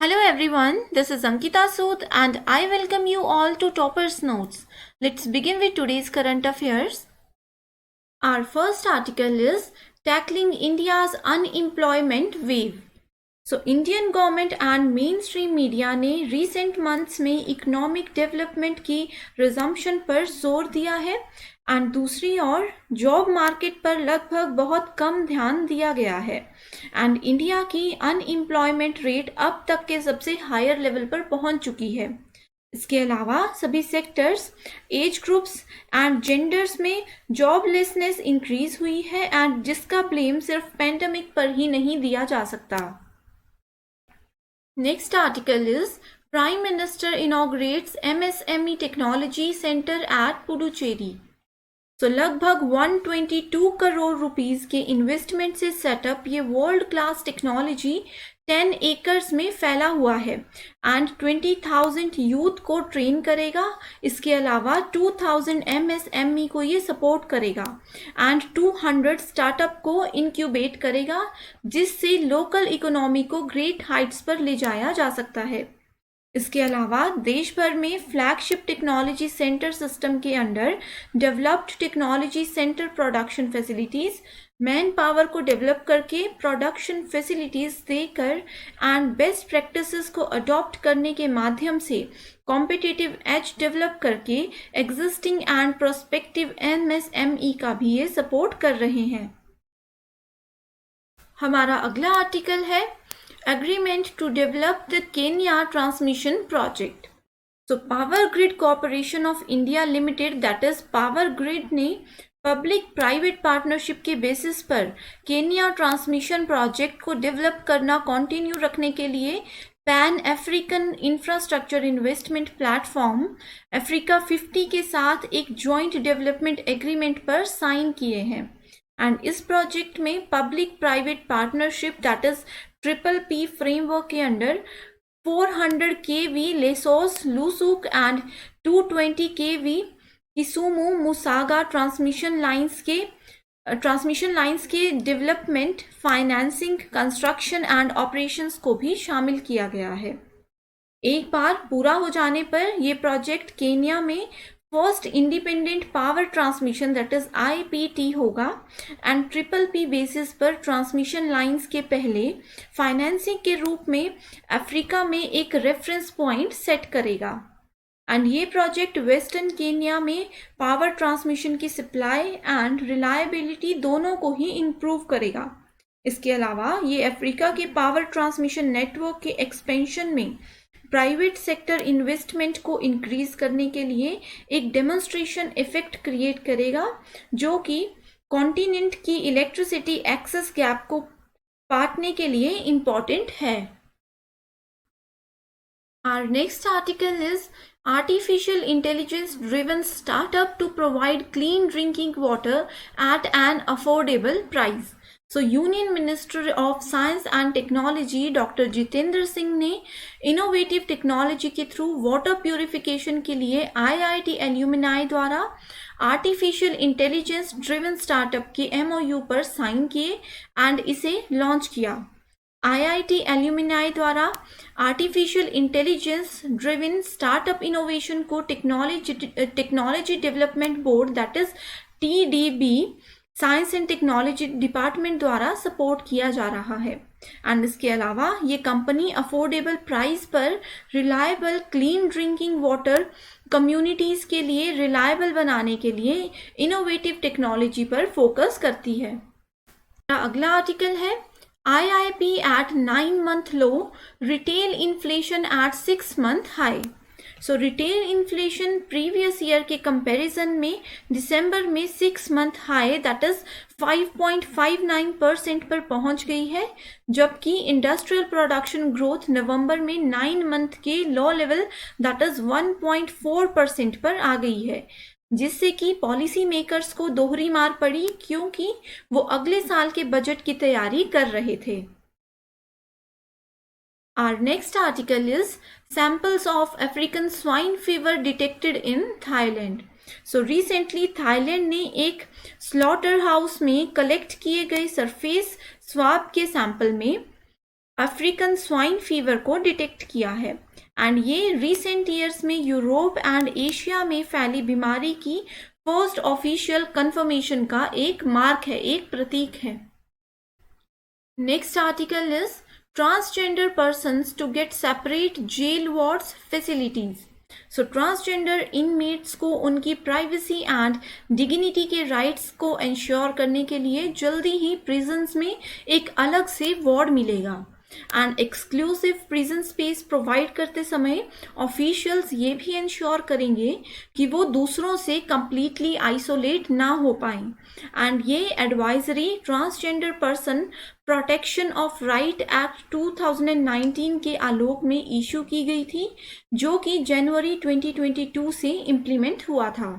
Hello everyone, this is Ankita Sood and I welcome you all to Topper's Notes. Let's begin with today's current affairs. Our first article is Tackling India's Unemployment Wave. Indian government and main stream media ने recent months में economic development की resumption पर जोर दिया है and दूसरी ओर job market पर लगभग बहुत कम ध्यान दिया गया है एंड इंडिया की अनएम्प्लॉयमेंट रेट अब तक के सबसे हायर लेवल पर पहुंच चुकी है। इसके अलावा सभी sectors, age groups and genders में जॉबलेसनेस इंक्रीज हुई है एंड जिसका ब्लेम सिर्फ पेंडेमिक पर ही नहीं दिया जा सकता। Next article is Prime Minister inaugurates MSME Technology Center at Puducherry. लगभग 122 करोड़ रुपीस के इन्वेस्टमेंट से सेटअप ये वर्ल्ड क्लास टेक्नोलॉजी 10 एकर्स में फैला हुआ है एंड 20,000 यूथ को ट्रेन करेगा। इसके अलावा 2,000 MSME को ये सपोर्ट करेगा एंड 200 स्टार्टअप को इंक्यूबेट करेगा जिससे लोकल इकोनॉमी को ग्रेट हाइट्स पर ले जाया जा सकता है। इसके अलावा देश भर में फ्लैगशिप टेक्नोलॉजी सेंटर सिस्टम के under developed technology centre production facilities, man power को डेवलप करके प्रोडक्शन फैसिलिटीज देकर एंड बेस्ट प्रैक्टिसेस को अडॉप्ट करने के माध्यम से कॉम्पिटिटिव एज डेवलप करके एग्जिस्टिंग एंड प्रोस्पेक्टिव MSME का भी ये सपोर्ट कर रहे हैं। हमारा अगला आर्टिकल है Agreement to develop the Kenya Transmission Project. Power Grid Corporation of India Limited, that is Power Grid ने पब्लिक प्राइवेट पार्टनरशिप के बेसिस पर केन्या ट्रांसमिशन प्रोजेक्ट को डेवलप करना कंटिन्यू रखने के लिए pan African infrastructure investment platform Africa 50 के साथ एक जॉइंट डेवलपमेंट एग्रीमेंट पर साइन किए हैं एंड इस प्रोजेक्ट में public private partnership that is PPP framework के under 400 kV Lessos Loosuk and 220 kV Kisumu Musaga transmission lines के development, financing, construction and operations को भी शामिल किया गया है। एक बार पूरा हो जाने पर यह प्रोजेक्ट केन्या में first independent power transmission that is IPT होगा एंड PPP बेसिस पर ट्रांसमिशन लाइंस के पहले फाइनेंसिंग के रूप में अफ्रीका में एक रेफरेंस पॉइंट सेट करेगा एंड ये प्रोजेक्ट वेस्टर्न केन्या में पावर ट्रांसमिशन की सप्लाई एंड रिलायबिलिटी दोनों को ही इम्प्रूव करेगा। इसके अलावा ये अफ्रीका के पावर ट्रांसमिशन नेटवर्क के एक्सपेंशन में प्राइवेट सेक्टर इन्वेस्टमेंट को इंक्रीज करने के लिए एक डेमोन्स्ट्रेशन इफेक्ट क्रिएट करेगा जो कि कॉन्टिनेंट की इलेक्ट्रिसिटी एक्सेस गैप को पाटने के लिए इम्पॉर्टेंट है। Our next article is Artificial Intelligence Driven Startup to Provide Clean Drinking Water at an Affordable Price. Union minister of science and technology doctor Jitendra Singh ने innovative technology के through water purification के लिए IIT alumni द्वारा artificial intelligence driven startup के MOU पर sign किए and इसे launch किया। IIT एल्यूमिनाई द्वारा artificial intelligence driven startup innovation को technology development board that is TDB science and technology department द्वारा सपोर्ट किया जा रहा है एंड इसके अलावा ये कंपनी अफोर्डेबल प्राइस पर reliable clean drinking water communities के लिए रिलायबल बनाने के लिए इनोवेटिव टेक्नोलॉजी पर फोकस करती है। अगला आर्टिकल है IIP at 9-month low, retail inflation at 6-month high. Retail inflation previous year के कंपैरिजन में दिसंबर में 6-month हाई दैट इज 5.59% पर पहुंच गई है, जबकि इंडस्ट्रियल प्रोडक्शन ग्रोथ नवंबर में 9-month के लो लेवल दैट इज 1.4% पर आ गई है, जिससे कि पॉलिसी मेकर्स को दोहरी मार पड़ी क्योंकि वो अगले साल के बजट की तैयारी कर रहे थे। Our next article is Samples of African Swine Fever Detected in Thailand. Recently Thailand ने एक स्लॉटर हाउस में कलेक्ट किए गए सरफेस स्वाब के सैंपल में अफ्रीकन स्वाइन फीवर को डिटेक्ट किया है एंड ये रिसेंट ईयर्स में यूरोप एंड एशिया में फैली बीमारी की फर्स्ट ऑफिशियल कंफर्मेशन का एक मार्क है, एक प्रतीक है। Next article is transgender persons to get separate jail wards facilities. So transgender inmates को उनकी प्राइवेसी एंड डिग्निटी के राइट्स को इंश्योर करने के लिए जल्दी ही प्रिजन्स में एक अलग से वार्ड मिलेगा and exclusive prison space provide करते समय ऑफिशियल्स ये भी इंश्योर करेंगे कि वो दूसरों से कंप्लीटली आइसोलेट ना हो पाए एंड ये advisory transgender person protection of right act 2019 के आलोक में इशू की गई थी, जो कि जनवरी 2022 से इम्प्लीमेंट हुआ था।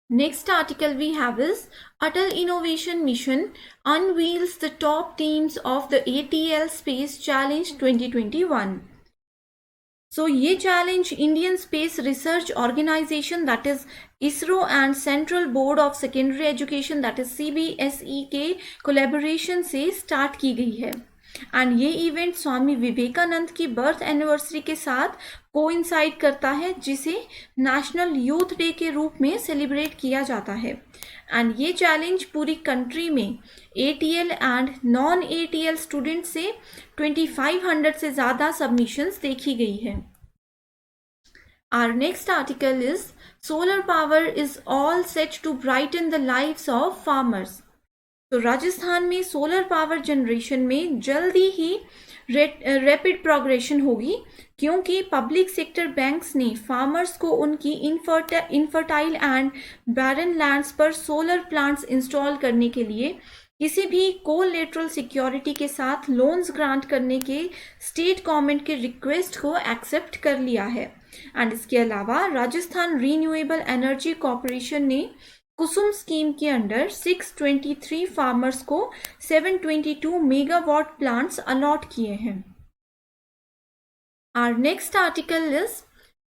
Next article we have is Atal Innovation Mission unveils the top teams of the ATL Space Challenge 2021. So ये challenge Indian Space Research Organization that is ISRO and Central Board of Secondary Education that is CBSE के collaboration से start की गई है and ये event Swami Vivekananda की birth anniversary के साथ कोइंसाइड करता है, जिसे नेशनल यूथ डे के रूप में सेलिब्रेट किया जाता है एंड ये चैलेंज पूरी कंट्री में ATL and non ATL student से 2500 से ज़्यादा सबमिशंस देखी गई है। Our next article is Solar power is all set to brighten the lives of farmers. तो राजस्थान में सोलर पावर जनरेशन में जल्दी ही रैपिड प्रोग्रेशन होगी, क्योंकि पब्लिक सेक्टर बैंक्स ने फार्मर्स को उनकी इनफर्टाइल एंड बैरन लैंड्स पर सोलर प्लांट्स इंस्टॉल करने के लिए किसी भी कोलेटरल सिक्योरिटी के साथ लोन्स ग्रांट करने के स्टेट गवर्नमेंट के रिक्वेस्ट को एक्सेप्ट कर लिया है एंड इसके अलावा राजस्थान रीन्यूएबल एनर्जी कॉर्पोरेशन ने कुसुम स्कीम के अंडर 623 फार्मर्स को 722 मेगावाट प्लांट्स अलॉट किए हैं। Our next article is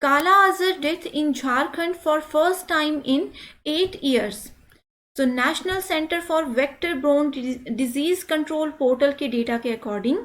Kala Azar death in Jharkhand for first time in 8 years. तो national centre for vector borne disease control portal के data के according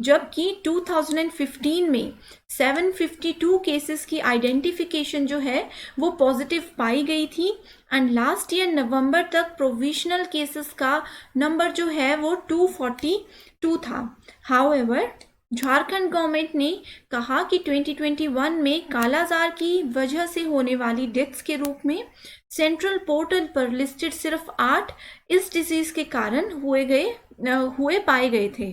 जबकि 2015 में 752 केसेस की आइडेंटिफिकेशन जो है वो पॉजिटिव पाई गई थी एंड लास्ट ईयर नवंबर तक प्रोविजनल केसेस का नंबर जो है वो 242 था। हाउएवर झारखंड गवर्नमेंट ने कहा कि 2021 में कालाजार की वजह से होने वाली डेथ्स के रूप में सेंट्रल पोर्टल पर लिस्टेड सिर्फ 8 इस डिजीज के कारण हुए पाए गए थे।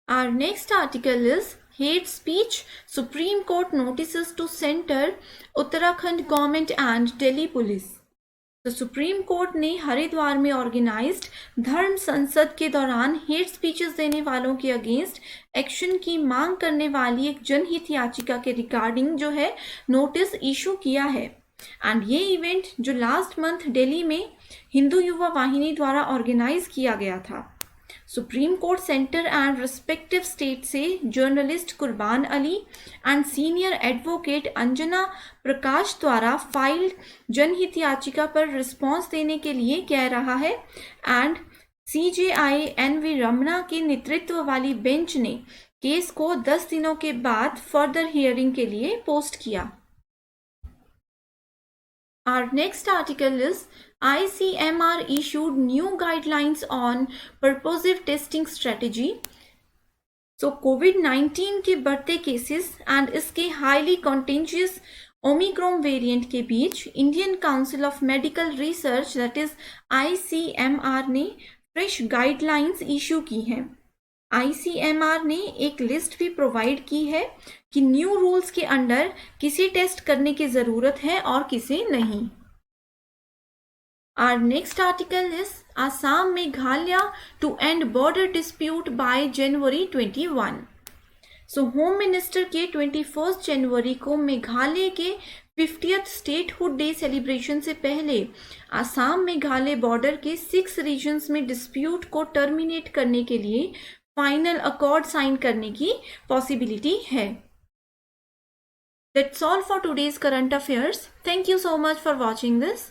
Our next article is hate speech. Supreme Court notices to center Uttarakhand government and Delhi police. तो सुप्रीम कोर्ट ने हरिद्वार में ऑर्गेनाइज्ड धर्म संसद के दौरान हेट स्पीचेस देने वालों के अगेंस्ट एक्शन की मांग करने वाली एक जनहित याचिका के रिगार्डिंग जो है नोटिस इशू किया है एंड ये इवेंट जो लास्ट मंथ दिल्ली में हिंदू युवा वाहिनी द्वारा ऑर्गेनाइज किया गया था। Supreme court centre and respective state से journalist Qurban Ali and senior advocate Anjana Prakash द्वारा फाइल्ड जनहित याचिका पर रिस्पॉन्स देने के लिए कह रहा है एंड CJI NV रमना के नेतृत्व वाली बेंच ने केस को 10 दिनों के बाद फर्दर हियरिंग के लिए पोस्ट किया। Our next article is ICMR issued new guidelines on purposive testing strategy. So COVID-19 के बढ़ते केसेस एंड इसके हाईली कंटेंजियस ओमिक्रॉन वेरिएंट के बीच Indian Council of Medical Research that is ICMR ने fresh guidelines issue की हैं। ICMR ने एक लिस्ट भी प्रोवाइड की है कि न्यू रूल्स के अंडर किसे टेस्ट करने की जरूरत है और किसे नहीं। Our next article is Assam Meghalaya to end border dispute by January 21. So home minister के 21 जनवरी को मेघालय के 50th स्टेटहुड डे सेलिब्रेशन से पहले आसाम मेघालय बॉर्डर के 6 रीजन्स में डिस्प्यूट को टर्मिनेट करने के लिए फाइनल अकॉर्ड साइन करने की पॉसिबिलिटी है। That's all for today's current affairs. Thank you so much for watching this.